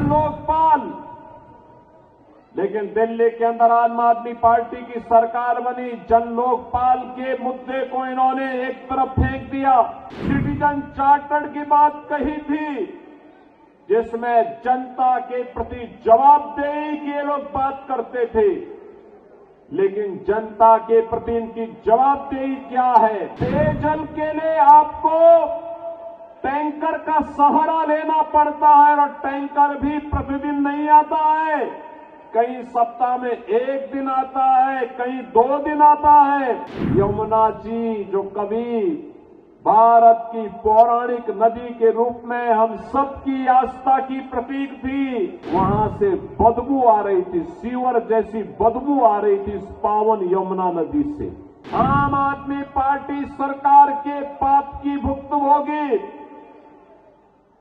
लोकपाल, लेकिन दिल्ली के अंदर आम आदमी पार्टी की सरकार बनी। जन लोकपाल के मुद्दे को इन्होंने एक तरफ फेंक दिया। सिटीजन चार्टर की बात कही थी, जिसमें जनता के प्रति जवाबदेही की ये लोग बात करते थे, लेकिन जनता के प्रति इनकी जवाबदेही क्या है? पेयजल के लिए आपको टैंकर का सहारा लेना पड़ता है और टैंकर भी प्रतिदिन नहीं आता है। कहीं सप्ताह में 1 दिन आता है, कहीं 2 दिन आता है। यमुना जी जो कभी भारत की पौराणिक नदी के रूप में हम सबकी आस्था की प्रतीक थी, वहां से बदबू आ रही थी, सीवर जैसी बदबू आ रही थी इस पावन यमुना नदी से। आम आदमी पार्टी सरकार के पाप की भुक्तभोगी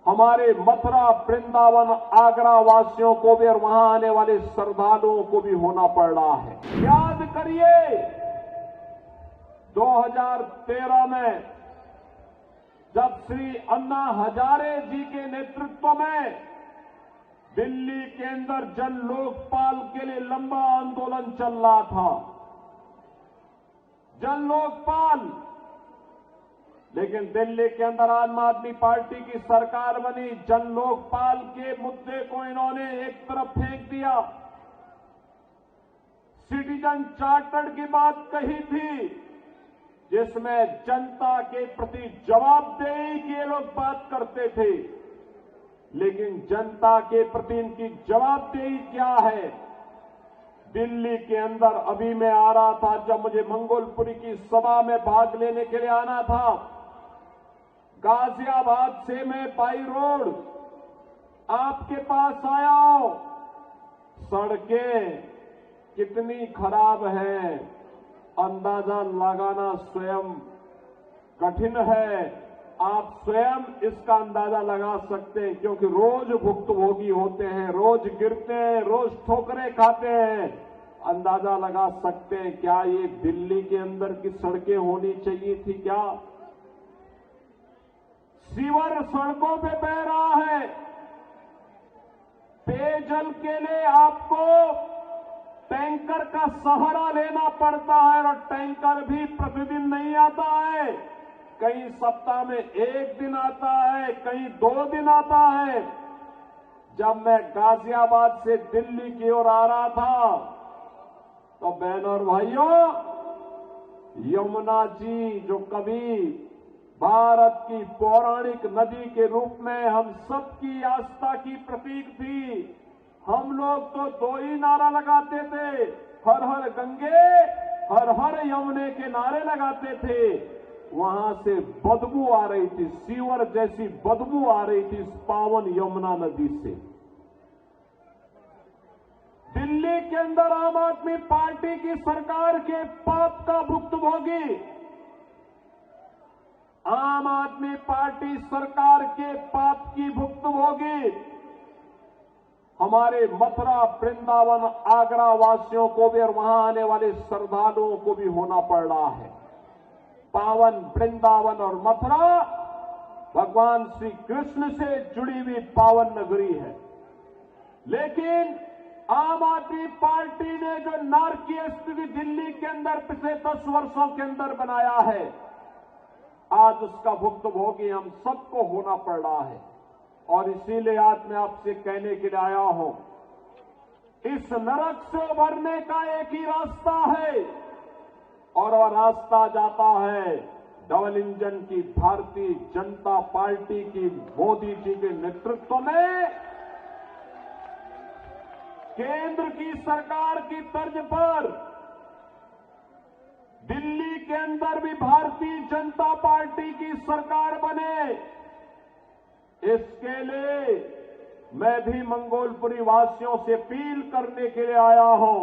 हमारे मथुरा, वृंदावन, आगरा वासियों को भी और वहां आने वाले श्रद्धालुओं को भी होना पड़ रहा है। याद करिए 2013 में जब श्री अन्ना हजारे जी के नेतृत्व में दिल्ली के अंदर जन लोकपाल के लिए लंबा आंदोलन चल रहा था। जन लोकपाल, लेकिन दिल्ली के अंदर आम आदमी पार्टी की सरकार बनी। जन लोकपाल के मुद्दे को इन्होंने एक तरफ फेंक दिया। सिटीजन चार्टर की बात कही थी, जिसमें जनता के प्रति जवाबदेही की ये लोग बात करते थे, लेकिन जनता के प्रति इनकी जवाबदेही क्या है? दिल्ली के अंदर अभी मैं आ रहा था, जब मुझे मंगोलपुरी की सभा में भाग लेने के लिए आना था, गाजियाबाद से मैं बाई रोड आपके पास आया हूं। सड़कें कितनी खराब हैं, अंदाजा लगाना स्वयं कठिन है। आप स्वयं इसका अंदाजा लगा सकते हैं, क्योंकि रोज भुक्तभोगी होते हैं, रोज गिरते हैं, रोज ठोकरें खाते हैं। अंदाजा लगा सकते हैं क्या ये दिल्ली के अंदर की सड़कें होनी चाहिए थी? क्या सीवर सड़कों पे बह रहा है? पेयजल के लिए आपको टैंकर का सहारा लेना पड़ता है और टैंकर भी प्रतिदिन नहीं आता है। कहीं सप्ताह में 1 दिन आता है, कहीं 2 दिन आता है। जब मैं गाजियाबाद से दिल्ली की ओर आ रहा था, तो बहनों और भाइयों, यमुना जी जो कभी भारत की पौराणिक नदी के रूप में हम सबकी आस्था की प्रतीक थी, हम लोग तो 2 ही नारा लगाते थे, हर हर गंगे, हर हर यमुने के नारे लगाते थे। वहां से बदबू आ रही थी, सीवर जैसी बदबू आ रही थी इस पावन यमुना नदी से। दिल्ली के अंदर आम आदमी पार्टी की सरकार के पाप का भुक्तभोगी आम आदमी पार्टी सरकार के पाप की भुक्तभोगी हमारे मथुरा, वृंदावन, आगरा वासियों को भी और वहां आने वाले श्रद्धालुओं को भी होना पड़ रहा है। पावन वृंदावन और मथुरा भगवान श्री कृष्ण से जुड़ी हुई पावन नगरी है, लेकिन आम आदमी पार्टी ने जो नारकीय स्थिति दिल्ली के अंदर पिछले 10 वर्षों के अंदर बनाया है, आज उसका भुक्तभोगी हम सबको होना पड़ रहा है। और इसीलिए आज मैं आपसे कहने के लिए आया हूं, इस नरक से उभरने का एक ही रास्ता है, और वह रास्ता जाता है डबल इंजन की भारतीय जनता पार्टी की मोदी जी के नेतृत्व में केंद्र की सरकार की तर्ज पर दिल्ली के अंदर भी भारतीय जनता पार्टी की सरकार बने। इसके लिए मैं भी मंगोलपुरी वासियों से अपील करने के लिए आया हूं